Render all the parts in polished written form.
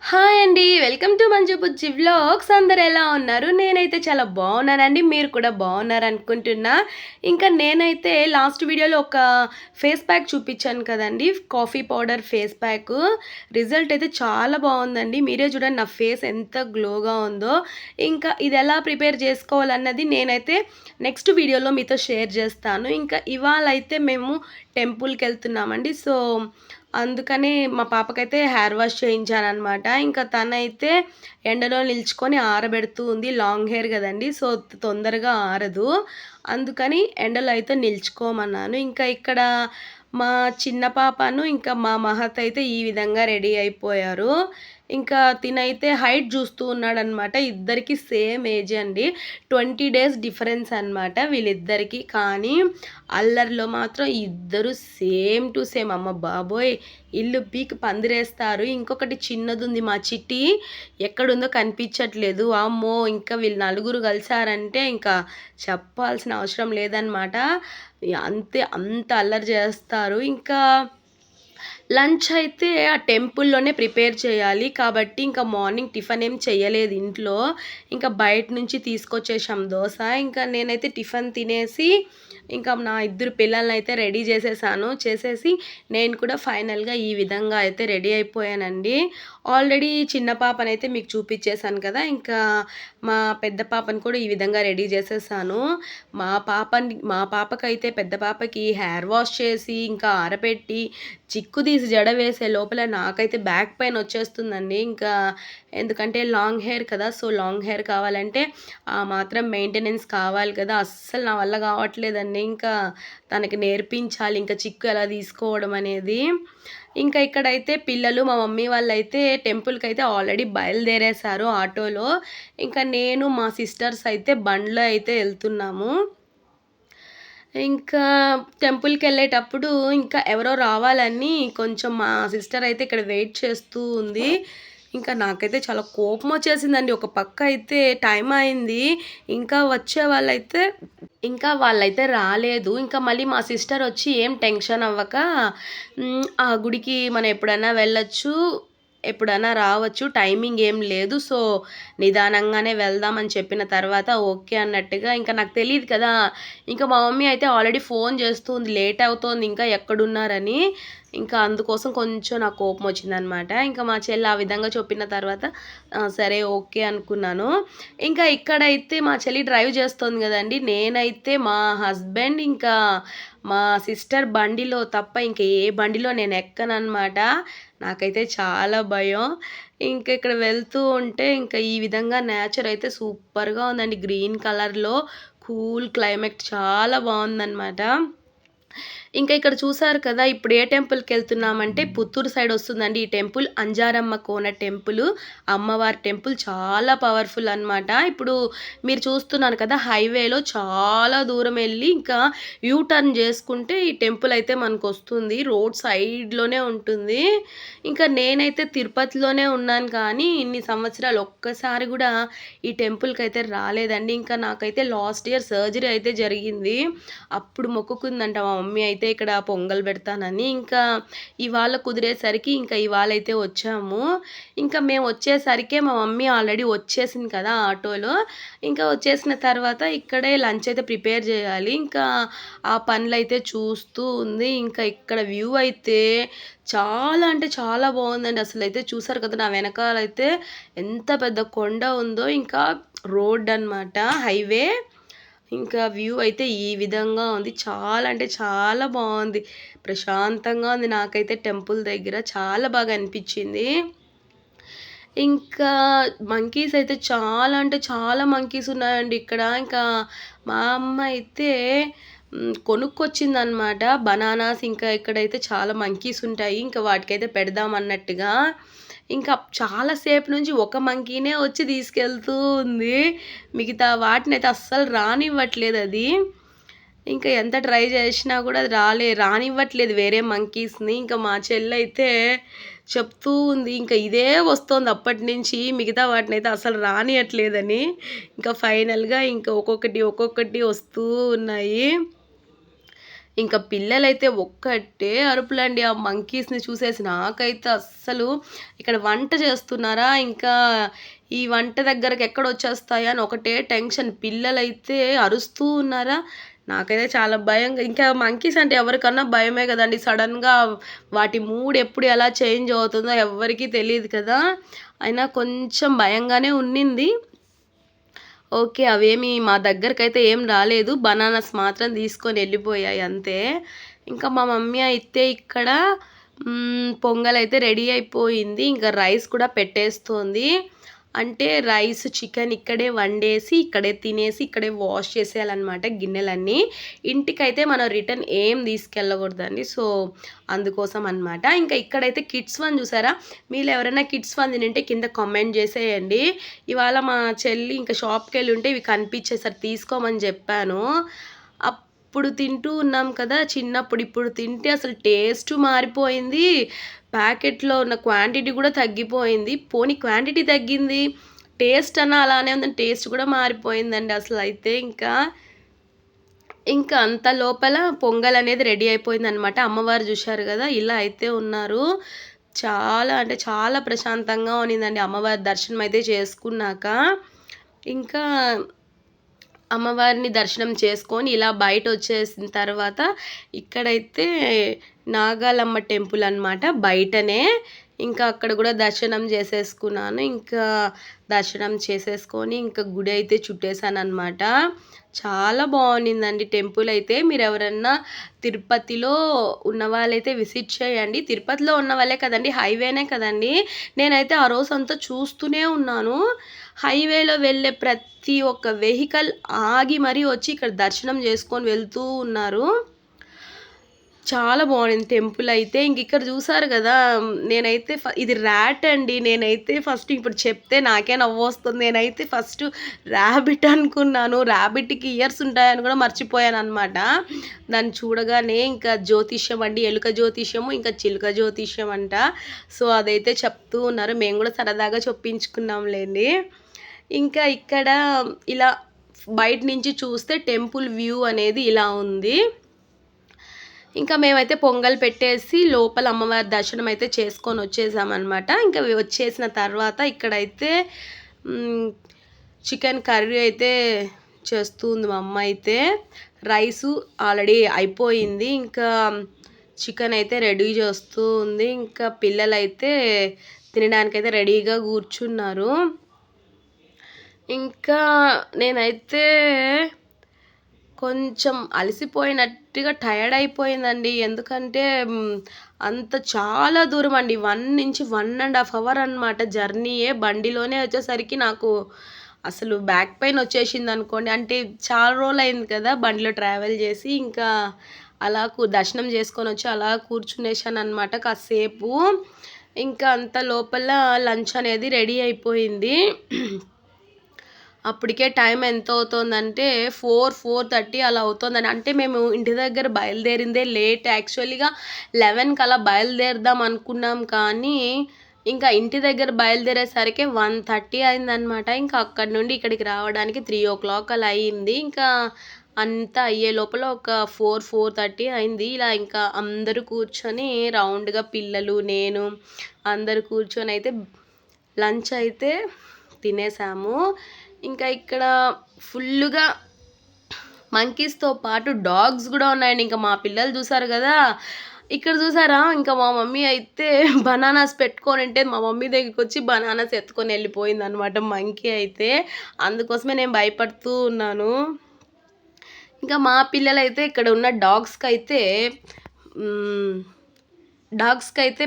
Hi అండి. Welcome to Manju Bujji vlogs. అందరూ ఎలా ఉన్నారు? నేనైతే చాలా బాగున్నానండి. మీరు కూడా బాగున్నారనుకుంటున్నా. ఇంకా నేనైతే లాస్ట్ వీడియోలో ఒక ఫేస్ ప్యాక్ చూపించాను కదండీ! Coffee powder face pack. Result అయితే చాలా బాగుందండి. మీరే చూడండి నా ఫేస్ ఎంత గ్లోగా ఉందో. ఇంకా ఇది ఎలా ప్రిపేర్ చేసుకోవాలన్నది నేనైతే నెక్స్ట్ వీడియోలో మీతో షేర్ చేస్తాను. ఇంకా ఇవాళైతే మేము టెంపుల్‌కి వెళ్తున్నామండి. సో అందుకని మా పాపకైతే హెయిర్ వాష్ చేయించాననమాట. ఇంకా తనైతే ఎండలో నిల్చుకొని ఆరబెడుతూ ఉంది. లాంగ్ హెయిర్ గదండీ! సో తొందరగా ఆరదు. అందుకని ఎండలో అయితే నిల్చుకోమన్నాను. ఇంకా ఇక్కడ మా చిన్న పాపను, ఇంకా మా మహత్ అయితే ఈ విధంగా రెడీ అయిపోయారు. ఇంకా తినైతే హైట్ జూస్తూ ఉన్నాడనమాట. ఇద్దరికీ సేమ్ ఏజే అండి. 20 డేస్ డిఫరెన్స్ అనమాట వీళ్ళిద్దరికీ. కానీ అల్లరిలో మాత్రం ఇద్దరు సేమ్ టు సేమ్. అమ్మ బాబోయ్! ఇల్లు పీకి పందిరేస్తారు. ఇంకొకటి చిన్నదుంది మా చిట్టి. ఎక్కడుందో కనిపించట్లేదు. వామ్మో! ఇంకా వీళ్ళు నలుగురు కలిసారంటే ఇంకా చెప్పాల్సిన అవసరం లేదనమాట. అంతే అంత అల్లరి చేస్తారు. ఇంకా లంచ్ అయితే ఆ టెంపుల్‌లోనే ప్రిపేర్ చేయాలి. కాబట్టి ఇంకా మార్నింగ్ టిఫిన్ ఏం చేయలేదు ఇంట్లో. ఇంకా బయట నుంచి తీసుకొచ్చేసాం దోస. ఇంకా నేనైతే టిఫిన్ తినేసి ఇంకా నా ఇద్దరు పిల్లలనైతే రెడీ చేసేసాను. చేసేసి నేను కూడా ఫైనల్‌గా ఈ విధంగా అయితే రెడీ అయిపోయానండి. ఆల్రెడీ చిన్న పాపనైతే మీకు చూపించేసాను కదా! ఇంకా మా పెద్ద పాపను కూడా ఈ విధంగా రెడీ చేసేసాను. మా పాపకైతే పెద్ద పాపకి హెయిర్ వాష్ చేసి, ఇంకా ఆరబెట్టి, చిక్కు తీసి జడ వేసే లోపల నాకైతే బ్యాక్ పెయిన్ వచ్చేస్తుందండి. ఇంకా ఎందుకంటే లాంగ్ హెయిర్ కదా! సో లాంగ్ హెయిర్ కావాలంటే ఆ మాత్రం మెయింటెనెన్స్ కావాలి కదా! అస్సలు నా వల్ల కావట్లేదండి. ఇంకా తనకి నేర్పించాలి ఇంకా చిక్కు ఎలా తీసుకోవడం అనేది. ఇంకా ఇక్కడైతే పిల్లలు మా మమ్మీ వాళ్ళైతే టెంపుల్‌కైతే ఆల్రెడీ బయలుదేరేశారు ఆటోలో. ఇంకా నేను మా సిస్టర్స్ అయితే బండ్లో అయితే ఎళ్తున్నాము. ఇంకా టెంపుల్‌కెళ్ళేటప్పుడు ఇంకా ఎవరో రావాలని కొంచెం మా సిస్టర్ అయితే ఇక్కడ వెయిట్ చేస్తూ ఉంది. ఇంకా నాకైతే చాలా కోపమొచ్చేసిందండి. ఒక పక్క అయితే టైం అయింది. ఇంకా వాళ్ళైతే రాలేదు. ఇంకా మళ్ళీ మా సిస్టర్ వచ్చి ఏం టెన్షన్ అవ్వక ఆ గుడికి మనం ఎప్పుడైనా వెళ్ళొచ్చు, ఎప్పుడైనా రావచ్చు. టైమింగ్ ఏం లేదు. సో నిదానంగానే వెళ్దామని చెప్పిన తర్వాత ఓకే అన్నట్టుగా ఇంకా నాకు తెలీదు కదా! ఇంకా మా మమ్మీ అయితే ఆల్రెడీ ఫోన్ చేస్తుంది. లేట్ అవుతోంది ఇంకా ఎక్కడున్నారని. ఇంకా అందుకోసం కొంచెం నాకు కోపం వచ్చిందనమాట. ఇంకా మా చెల్లి ఆ విధంగా చెప్పిన తర్వాత సరే ఓకే అనుకున్నాను. ఇంకా ఇక్కడైతే మా చెల్లి డ్రైవ్ చేస్తోంది గదండీ! నేనైతే మా హస్బెండ్ ఇంకా మా సిస్టర్ బండిలో తప్ప ఇంక ఏ బండిలో నేను ఎక్కననమాట. నాకైతే చాలా భయం. ఇంక ఇక్కడ వెళ్తూ ఉంటే ఇంకా ఈ విధంగా నేచర్ అయితే సూపర్‌గా ఉందండి. గ్రీన్ కలర్‌లో కూల్ క్లైమేట్ చాలా బావుందనమాట. ఇంకా ఇక్కడ చూసారు కదా! ఇప్పుడు ఏ టెంపుల్‌కెళ్తున్నామంటే పుత్తూరు సైడ్ వస్తుందండి ఈ టెంపుల్. అంజారమ్మ కోన టెంపులు. అమ్మవారి టెంపుల్ చాలా పవర్‌ఫుల్ అనమాట. ఇప్పుడు మీరు చూస్తున్నారు కదా! హైవేలో చాలా దూరం ఎళ్లి ఇంకా యూ టర్న్ చేసుకుంటే ఈ టెంపుల్ అయితే మనకొస్తుంది. రోడ్ సైడ్‌లోనే ఉంటుంది. ఇంకా నేనైతే తిరుపతిలోనే ఉన్నాను కానీ ఇన్ని సంవత్సరాలు ఒక్కసారి గూడా ఈ టెంపుల్‌కైతే రాలేదండి. ఇంకా నాకైతే లాస్ట్ ఇయర్ సర్జరీ అయితే జరిగింది. అప్పుడు మొక్కుకుందంట మా మమ్మీ అయితే ఇక్కడ పొంగల్ పెడతానని. ఇంకా ఇవాళ కుదిరేసరికి ఇంకా ఇవాళైతే వచ్చాము. ఇంకా మేము వచ్చేసరికే మా మమ్మీ ఆల్రెడీ వచ్చేసింది కదా ఆటోలో. ఇంకా వచ్చేసిన తర్వాత ఇక్కడే లంచ్ అయితే ప్రిపేర్ చేయాలి. ఇంకా ఆ పనులైతే చూస్తూ ఉంది. ఇంకా ఇక్కడ వ్యూ అయితే చాలా అంటే చాలా బాగుందండి. అసలైతే చూసారు కదా! నా వెనకాలైతే ఎంత పెద్ద కొండ ఉందో. ఇంకా రోడ్ అనమాట హైవే. ఇంకా వ్యూ అయితే ఈ విధంగా ఉంది. చాలా అంటే చాలా బావుంది. ప్రశాంతంగా ఉంది. నాకైతే టెంపుల్ దగ్గర చాలా బాగా అనిపిచ్చింది. ఇంకా మంకీస్ అయితే చాలా అంటే చాలా మంకీస్ ఉన్నాయండి ఇక్కడ. ఇంకా మా అమ్మ అయితే కొనుక్కొచ్చిందనమాట. బనానాస్ ఇంకా ఇక్కడైతే చాలా మంకీస్ ఉంటాయి. ఇంకా వాటికైతే పెడదాం అన్నట్టుగా. ఇంకా చాలా సేపు నుంచి ఒక మంకీనే వచ్చి తీసుకెళ్తూ ఉంది. మిగతా వాటినైతే అస్సలు రానివ్వట్లేదది. ఇంకా ఎంత ట్రై చేసినా కూడా అది రానివ్వట్లేదు వేరే మంకీస్‌ని. ఇంకా మా చెల్లయితే చెప్తూ ఉంది. ఇంకా ఇదే వస్తోంది అప్పటినుంచి. మిగతా వాటినైతే అసలు రానియట్లేదని. ఇంకా ఫైనల్‌గా ఇంకా ఒక్కొక్కటి, ఒక్కొక్కటి వస్తూ ఉన్నాయి. ఇంకా పిల్లలైతే ఒక్కటే అరుపులండి ఆ మంకీస్‌ని చూసేసి. నాకైతే అస్సలు ఇక్కడ వంట చేస్తున్నారా? ఇంకా ఈ వంట దగ్గరకి ఎక్కడొచ్చేస్తాయా అని ఒకటే టెన్షన్. పిల్లలైతే అరుస్తూ ఉన్నారా? నాకైతే చాలా భయంగా, ఇంకా మంకీస్ అంటే ఎవరికన్నా భయమే గదండీ! సడెన్‌గా వాటి మూడ్ ఎప్పుడు ఎలా చేంజ్ అవుతుందో ఎవ్వరికీ తెలీదు కదా! అయినా కొంచెం భయంగానే ఉన్నింది. ఓకే. అవేమి మా దగ్గరకైతే ఏం రాలేదు. బనానాస్ మాత్రం తీసుకొని ఎళ్ళిపోయాయి అంతే. ఇంకా మా మమ్మీ అయితే ఇక్కడ పొంగలైతే రెడీ అయిపోయింది. ఇంకా రైస్ కూడా పెట్టేస్తోంది. అంటే రైస్, చికెన్ ఇక్కడే వండేసి, ఇక్కడే తినేసి, ఇక్కడే వాష్ చేసేయాలనమాట గిన్నెలన్నీ. ఇంటికైతే మనం రిటర్న్ ఏం తీసుకెళ్ళకూడదండి. సో, అందుకోసం అనమాట. ఇంకా ఇక్కడైతే కిడ్స్ వన్ చూసారా? మీలో ఎవరైనా కిడ్స్ వన్ తినుంటే కింద కామెంట్ చేసేయండి. ఇవాళ మా చెల్లి ఇంకా షాప్‌కెళ్ళి ఉంటే ఇవి కనిపించేసరి తీసుకోమని చెప్పాను. అప్పుడు తింటూ ఉన్నాం కదా చిన్నప్పుడు, ఇప్పుడు తింటే అసలు టేస్టు మారిపోయింది. ప్యాకెట్‌లో ఉన్న క్వాంటిటీ కూడా తగ్గిపోయింది. పోనీ క్వాంటిటీ తగ్గింది, టేస్ట్ అన్నా అలానే ఉందని టేస్ట్ కూడా మారిపోయిందండి అసలైతే ఇంకా. ఇంకా అంత లోపల పొంగలనేది రెడీ అయిపోయిందనమాట. అమ్మవారు చూశారు గదా! ఇలా అయితే ఉన్నారు. చాలా అంటే చాలా ప్రశాంతంగా ఉన్నిందండి అమ్మవారి దర్శనం అయితే చేసుకున్నాక. ఇంకా అమ్మవారిని దర్శనం చేసుకొని ఇలా బయటొచ్చేసిన తర్వాత ఇక్కడైతే నాగాలమ్మ టెంపుల్ అనమాట బయటనే. ఇంకా అక్కడ కూడా దర్శనం చేసేసుకున్నాను. ఇంకా దర్శనం చేసేసుకొని ఇంకా గుడి అయితే చుట్టేసాననమాట. చాలా బాగుండిందండి టెంపుల్ అయితే. మీరెవరన్నా తిరుపతిలో ఉన్నవాళ్ళైతే విజిట్ చేయండి. తిరుపతిలో ఉన్న వాళ్ళే కదండీ, హైవేనే కదండీ. నేనైతే ఆ రోజంతా చూస్తూనే ఉన్నాను. హైవేలో వెళ్ళే ప్రతి ఒక్క వెహికల్ ఆగి మరీ వచ్చి ఇక్కడ దర్శనం చేసుకొని వెళ్తూ ఉన్నారు. చాలా బాగుండింది టెంపుల్ అయితే. ఇంకిక్కడ చూసారు కదా! నేనైతే ఇది ర్యాట్ అండి. నేనైతే ఫస్ట్ ఇప్పుడు చెప్తే నాకే నవ్వొస్తుంది. నేనైతే ఫస్ట్ ర్యాబిట్ అనుకున్నాను. ర్యాబిట్‌కి ఇయర్స్ ఉంటాయని కూడా మర్చిపోయాననమాట. దాన్ని చూడగానే ఇంకా జ్యోతిష్యం అండి. ఎలుక జ్యోతిష్యము, ఇంకా చిలుక జ్యోతిష్యం అంట. సో, అదైతే చెప్తూ ఉన్నారు. మేము కూడా సరదాగా చొప్పించుకున్నాంలేండి. ఇంకా ఇక్కడ ఇలా బయట నుంచి చూస్తే టెంపుల్ వ్యూ అనేది ఇలా ఉంది. ఇంకా మేమైతే పొంగల్ పెట్టేసి లోపల అమ్మవారి దర్శనం అయితే చేసుకొని వచ్చేసామన్నమాట. ఇంకా వచ్చేసిన తర్వాత ఇక్కడైతే చికెన్ కర్రీ అయితే చేస్తూ ఉంది మా అమ్మ అయితే. రైసు ఆల్రెడీ అయిపోయింది. ఇంకా చికెన్ అయితే రెడీ చేస్తూ ఉంది. ఇంకా పిల్లలైతే తినడానికైతే రెడీగా కూర్చున్నారు. ఇంకా నేనైతే కొంచెం అలసిపోయినట్టుగా టయర్డ్ అయిపోయిందండి. ఎందుకంటే అంత చాలా దూరం అండి. 1-1.5 అవర్ అనమాట జర్నీయే. బండిలోనే వచ్చేసరికి నాకు అసలు బ్యాక్ పెయిన్ వచ్చేసిందనుకోండి. అంటే చాలా రోజులయింది కదా బండిలో ట్రావెల్ చేసి. ఇంకా అలా దర్శనం చేసుకొనొచ్చి అలా కూర్చునేసాననమాట కాసేపు. ఇంకా అంత లోపల లంచ్ అనేది రెడీ అయిపోయింది. అప్పటికే టైం ఎంత అవుతోందంటే 4:30 అలా అవుతోందండి. అంటే మేము ఇంటి దగ్గర బయలుదేరిందే లేట్. యాక్చువల్‌గా 11కి అలా బయలుదేరుదాం అనుకున్నాం కానీ, ఇంకా ఇంటి దగ్గర బయలుదేరేసరికి 1:30 అయిందనమాట. ఇంకా అక్కడి నుండి ఇక్కడికి రావడానికి 3:00 అలా అయింది. ఇంకా అంతా అయ్యే లోపల ఒక 4:30 అయింది. ఇలా ఇంకా అందరూ కూర్చొని రౌండ్‌గా పిల్లలు, నేను అందరూ కూర్చొని అయితే లంచ్ అయితే తినేసాము. ఇంకా ఇక్కడ ఫుల్లుగా మంకీస్‌తో పాటు డాగ్స్ గూడా ఉన్నాయండి. ఇంకా మా పిల్లలు చూసారు గదా! ఇక్కడ చూసారా? ఇంకా మా మమ్మీ అయితే బనానాస్ పెట్టుకొనుంటే మా మమ్మీ దగ్గరికొచ్చి బనానాస్ ఎత్తుకొని ఎళ్ళిపోయిందనమాట మంకీ అయితే. అందుకోసమే నేను భయపడుతూ ఉన్నాను. ఇంకా మా పిల్లలైతే ఇక్కడ ఉన్న డాగ్స్‌కైతే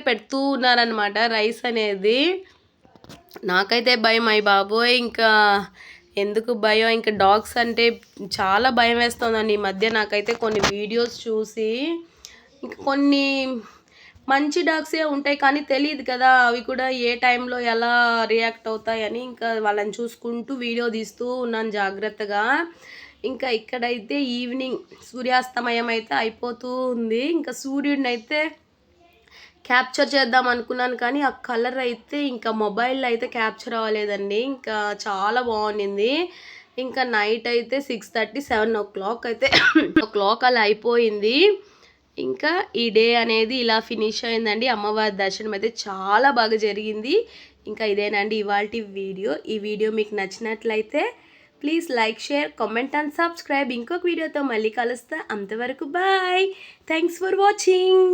పెడుతూ ఉన్నారనమాట రైస్ అనేది. నాకైతే భయం. అయ్య బాబోయ్! ఇంకా ఎందుకు భయం, ఇంకా డాగ్స్ అంటే చాలా భయమేస్తోందండి ఈ మధ్య నాకైతే కొన్ని వీడియోస్ చూసి. ఇంక కొన్ని మంచి డాగ్సే ఉంటాయి కానీ తెలీదు కదా అవి కూడా ఏ టైంలో ఎలా రియాక్ట్ అవుతాయని. ఇంకా వాళ్ళని చూసుకుంటూ వీడియో తీస్తూ ఉన్నాను జాగ్రత్తగా. ఇంకా ఇక్కడైతే ఈవినింగ్ సూర్యాస్తమయం అయితే అయిపోతూ ఉంది. ఇంకా సూర్యుడినైతే క్యాప్చర్ చేద్దాం అనుకున్నాను కానీ ఆ కలర్ అయితే ఇంకా మొబైల్‌లో అయితే క్యాప్చర్ అవ్వలేదండి. ఇంకా చాలా బాగుండింది. ఇంకా నైట్ అయితే 6:30 7 అయితే అలా అయిపోయింది. ఇంకా ఈ డే అనేది ఇలా ఫినిష్ అయిందండి. అమ్మవారి దర్శనం అయితే చాలా బాగా జరిగింది. ఇంకా ఇదేనండి ఇవాల్టి వీడియో. ఈ వీడియో మీకు నచ్చినట్లయితే please like, share, comment and subscribe. ఇంకొక వీడియోతో మళ్ళీ కలుస్తా. అంతవరకు బాయ్. Thanks for watching.